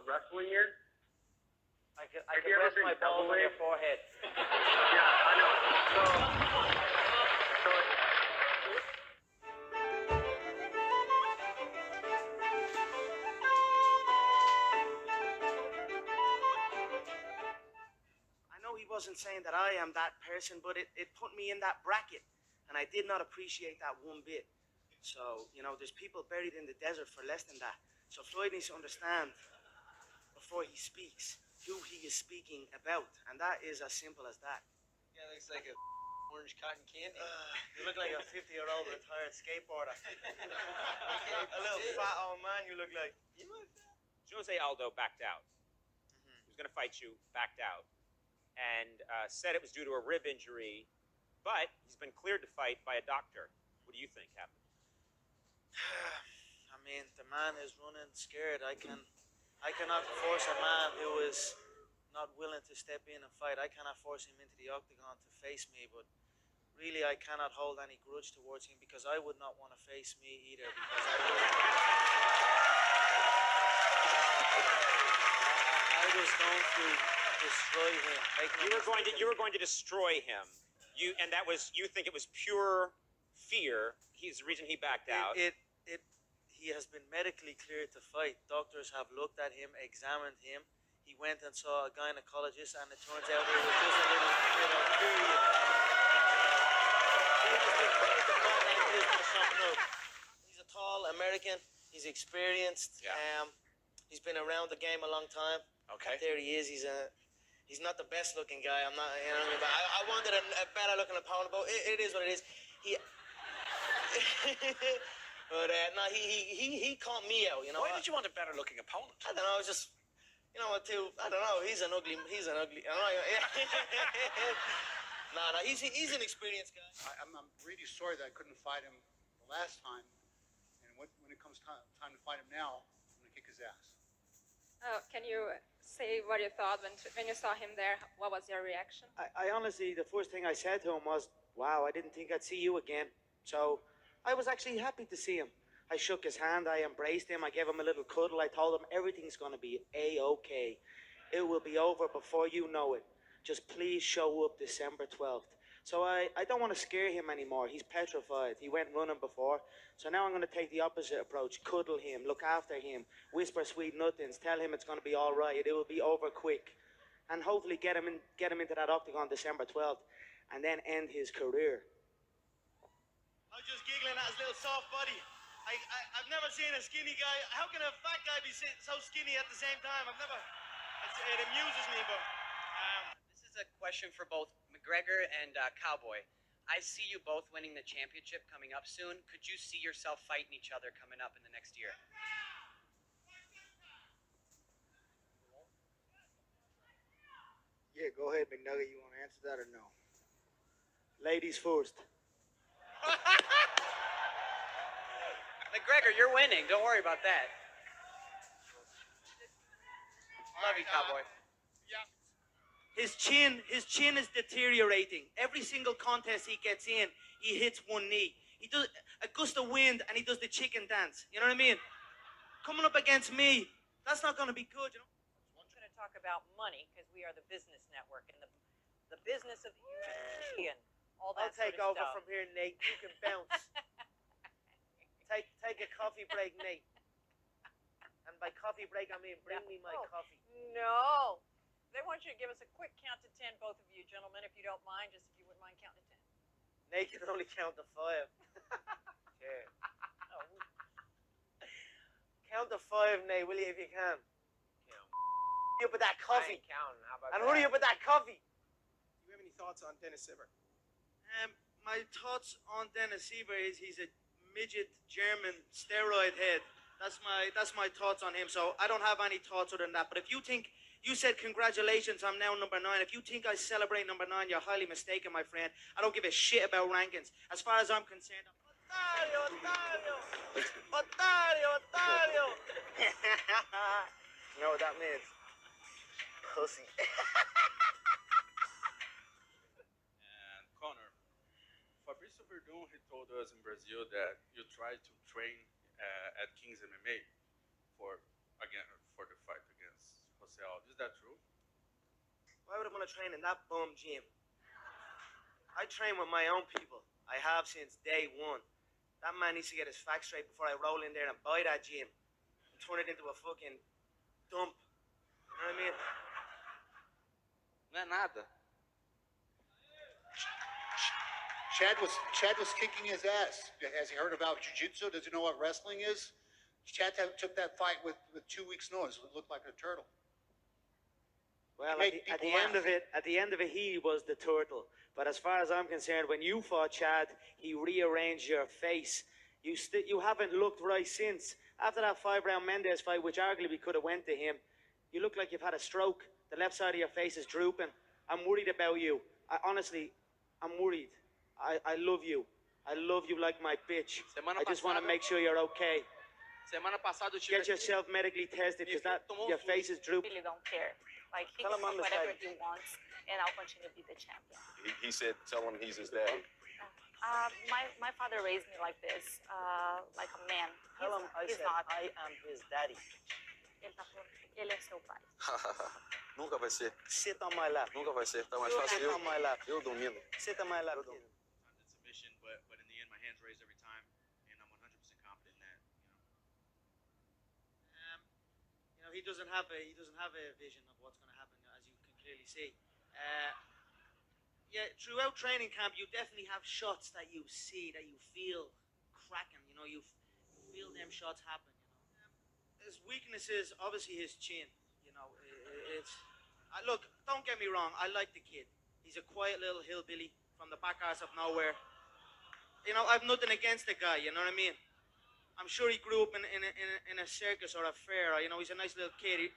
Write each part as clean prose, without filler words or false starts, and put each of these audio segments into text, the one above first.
wrestling is? I can rest my balls on your forehead. Yeah, I know. So I know he wasn't saying that I am that person, but it put me in that bracket, and I did not appreciate that one bit. So, there's people buried in the desert for less than that. So Floyd needs to understand before he speaks who he is speaking about, and that is as simple as that. Yeah, looks like a orange cotton candy. You look like a 50-year-old retired skateboarder. A little fat old man you look like. You look fat. Jose Aldo backed out. He was going to fight you, backed out, and said it was due to a rib injury, but he's been cleared to fight by a doctor. What do you think happened? I mean, the man is running scared. I cannot force a man who is not willing to step in and fight. I cannot force him into the octagon to face me, but really I cannot hold any grudge towards him because I would not want to face me either, because I was going to destroy him. You were going to destroy him. You think it was pure fear. He's the reason he backed out. He has been medically cleared to fight. Doctors have looked at him, examined him. He went and saw a gynecologist, and it turns out it was just a little period. He's a tall American. He's experienced. Yeah. He's been around the game a long time. Okay. There he is. He's not the best looking guy. I'm not. You know what I mean? But I wanted a better looking opponent. But it is what it is. But no, he caught me out. Why did you want a better looking opponent? I don't know. I was just, I don't know. He's an ugly. I don't know. No, he's an experienced guy. I'm really sorry that I couldn't fight him the last time, and when it comes time to fight him now, I'm gonna kick his ass. Can you say what you thought when you saw him there? What was your reaction? I honestly, the first thing I said to him was, "Wow, I didn't think I'd see you again." So I was actually happy to see him. I shook his hand. I embraced him. I gave him a little cuddle. I told him everything's gonna be A-okay. It will be over before you know it. Just please show up December 12th. So I don't want to scare him anymore. He's petrified. He went running before. So now I'm going to take the opposite approach. Cuddle him. Look after him. Whisper sweet nothings. Tell him it's going to be all right. It will be over quick. And hopefully get him into that octagon December 12th. And then end his career. I was just giggling at his little soft body. I've never seen a skinny guy. How can a fat guy be so skinny at the same time? It amuses me, but... This is a question for both McGregor and Cowboy. I see you both winning the championship coming up soon. Could you see yourself fighting each other coming up in the next year? Yeah, go ahead, McNugget. You want to answer that or no? Ladies first. McGregor, you're winning. Don't worry about that. Love you, Cowboy. His chin is deteriorating. Every single contest he gets in, he hits one knee. He does a gust of wind and he does the chicken dance. You know what I mean? Coming up against me, that's not going to be good, you know? We're going to talk about money because we are the business network and the business of the UFC and all that. I'll take sort of over stuff. from here, Nate. You can bounce. Take a coffee break, Nate. And by coffee break, I mean bring me my coffee. No. They want you to give us a quick count to 10, both of you gentlemen, if you don't mind, just if you wouldn't mind counting to 10. Nate can only count to 5. Yeah. Oh. Count to 5, Nate, will you, if you can? Hurry up with that I coffee. ain't counting. How about And that? hurry up with that coffee. Do you have any thoughts on Dennis Siver? My thoughts on Dennis Siver is he's a midget German steroid head. That's my thoughts on him. So I don't have any thoughts other than that. But if you think you said congratulations, I'm now number 9. If you think I celebrate number 9, you're highly mistaken, my friend. I don't give a shit about rankings. As far as I'm concerned, Otario. You know what that means? Pussy. And Conor, Fabrício Verdun, he told us in Brazil that you tried to train at King's MMA for the fight against that true? Why would I want to train in that bum gym? I train with my own people. I have since day one. That man needs to get his facts straight before I roll in there and buy that gym and turn it into a fucking dump. You know what I mean? Não é nada. Chad was kicking his ass. Has he heard about jiu-jitsu? Does he know what wrestling is? Chad took that fight with 2 weeks' notice. It looked like a turtle. Well, at the end of it, he was the turtle. But as far as I'm concerned, when you fought Chad, he rearranged your face. You haven't looked right since. After that 5-round Mendes fight, which arguably could have went to him, you look like you've had a stroke. The left side of your face is drooping. I'm worried about you. Honestly, I'm worried. I love you. I love you like my bitch. I just want to make sure you're okay. Semana passada eu tive Get yourself medically tested because your face is drooping. Really don't care. Like he Tell can him I'm do his whatever daddy. he wants, and I'll continue to be the champion. He said, tell him he's his daddy. My father raised me like this, like a man. Tell him I He's said not. I am his daddy. Ele é seu pai. Nunca vai ser. Sit on my lap. Nunca vai ser. Tá mais Sit fácil on my lap. eu domino. Sit on my lap. Times in submission, but in the end, my hands raised every time, and I'm 100% confident in that. He doesn't have a vision of what's going to happen, as you can clearly see. Throughout training camp, you definitely have shots that you see, that you feel cracking. You feel them shots happen. His weakness is obviously his chin. Look, don't get me wrong. I like the kid. He's a quiet little hillbilly from the back arse of nowhere. I've nothing against the guy. You know what I mean? I'm sure he grew up in a circus or a fair. He's a nice little kid.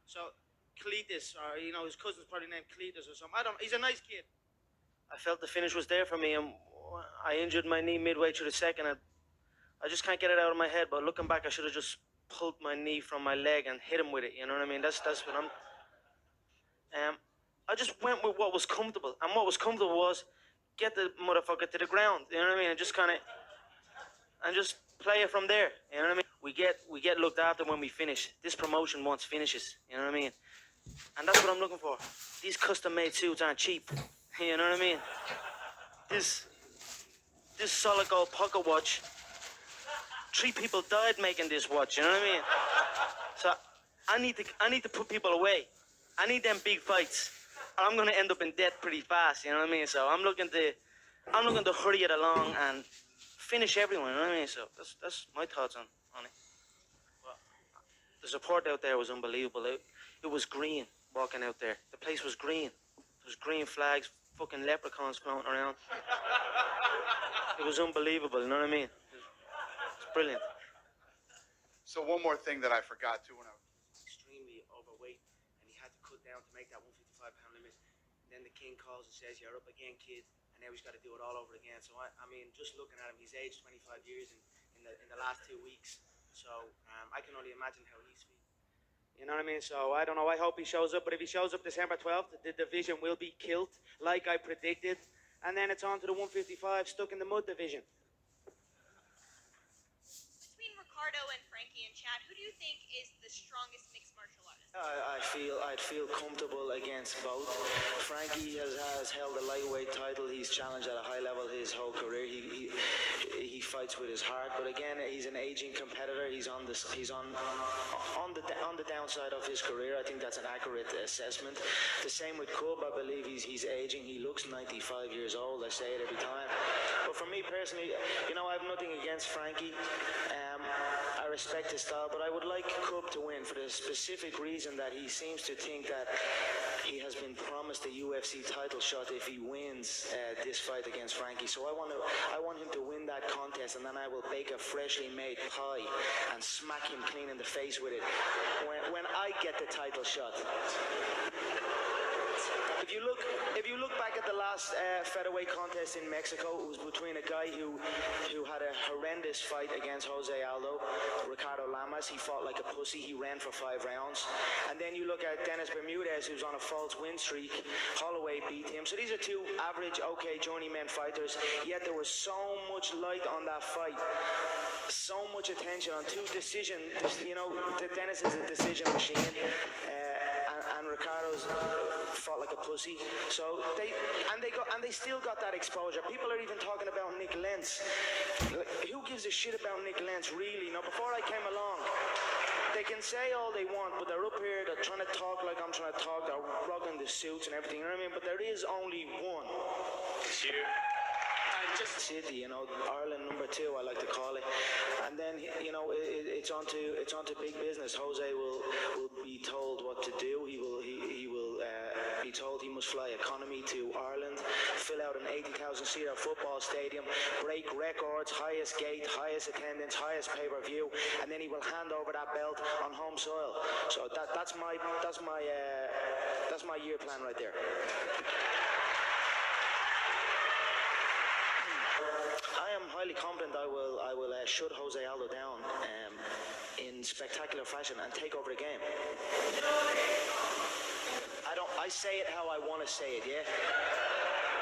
So Cletus, or his cousin's probably named Cletus or something. I don't. He's a nice kid. I felt the finish was there for me, and I injured my knee midway through the second. I just can't get it out of my head. But looking back, I should have just pulled my knee from my leg and hit him with it. You know what I mean? That's what I'm. I just went with what was comfortable, and what was comfortable was get the motherfucker to the ground. You know what I mean? And just kind of, and just play it from there. You know what I mean? We get looked after when we finish. This promotion wants finishes. You know what I mean? And that's what I'm looking for. These custom-made suits aren't cheap. You know what I mean? This solid gold pocket watch. 3 people died making this watch. You know what I mean? So I need to put people away. I need them big fights. I'm gonna end up in debt pretty fast. You know what I mean? So I'm looking to hurry it along and finish everyone. You know what I mean? So that's my thoughts on it. Well, the support out there was unbelievable. It was green walking out there. The place was green. There was green flags, fucking leprechauns floating around. It was unbelievable. You know what I mean? It's brilliant. So one more thing that I forgot to when I Extremely overweight, and he had to cut down to make that 155-pound limit. And then the king calls and says, "You're up again, kid." And now he's got to do it all over again. So I mean, just looking at him, he's aged 25 years in the last 2 weeks. So I can only imagine how he's feeling. You know what I mean? So I don't know. I hope he shows up. But if he shows up December 12th, the division will be killed, like I predicted. And then it's on to the 155 stuck in the mud division. Between Ricardo and Frankie and Chad, who do you think is the strongest mixed martial artist? I'd feel comfortable against both. Frankie has held the lightweight title. He's challenged at a high level his whole career. He fights with his heart, but again, he's an aging competitor. He's on the downside of his career. I think that's an accurate assessment. The same with Cub. I believe he's aging. He looks 95 years old. I say it every time. But for me personally, I have nothing against Frankie. I respect his style, but I would like Cub to win for the specific reason that he seems to think that he has been promised a UFC title shot if he wins this fight against Frankie. So I want him to win that contest, and then I will bake a freshly made pie and smack him clean in the face with it when I get the title shot. If you look back at the last featherweight contest in Mexico, it was between a guy who had a horrendous fight against Jose Aldo, Ricardo Lamas. He fought like a pussy. He ran for 5 rounds. And then you look at Dennis Bermudez, who's on a false win streak. Holloway beat him. So these are 2 average, okay, journeyman fighters. Yet there was so much light on that fight. So much attention on 2 decisions. Dennis is a decision machine. And And they still got that exposure. People are even talking about Nick Lentz. Like, who gives a shit about Nick Lentz, really? Now, before I came along, they can say all they want, but they're up here, they're trying to talk like I'm trying to talk, they're rocking the suits and everything, you know what I mean? But there is only one. It's you. City, you know, Ireland number 2, I like to call it. And then, you know, it's onto big business. Jose will be told what to do. He will be told he must fly economy to Ireland, fill out an 80,000-seater football stadium, break records, highest gate, highest attendance, highest pay-per-view, and then he will hand over that belt on home soil. So that's my year plan right there. I am highly confident I will shut Jose Aldo down in spectacular fashion and take over the game. I say it how I want to say it, yeah?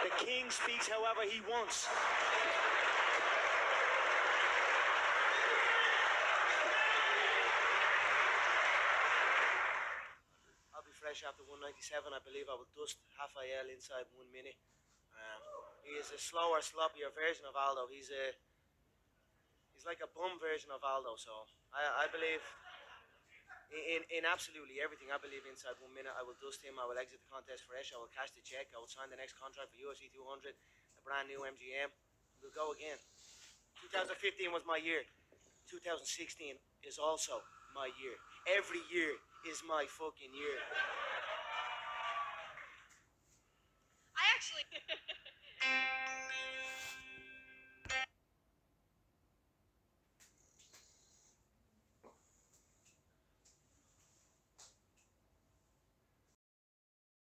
The king speaks however he wants. I'll be fresh after 197. I believe I will dust Rafael inside 1 minute. He is a slower, sloppier version of Aldo. He's like a bum version of Aldo. So I believe in absolutely everything. I believe inside 1 minute I will dust him. I will exit the contest fresh. I will cash the check. I will sign the next contract for UFC 200, a brand new MGM. We'll go again. 2015 was my year. 2016 is also my year. Every year is my fucking year. I actually.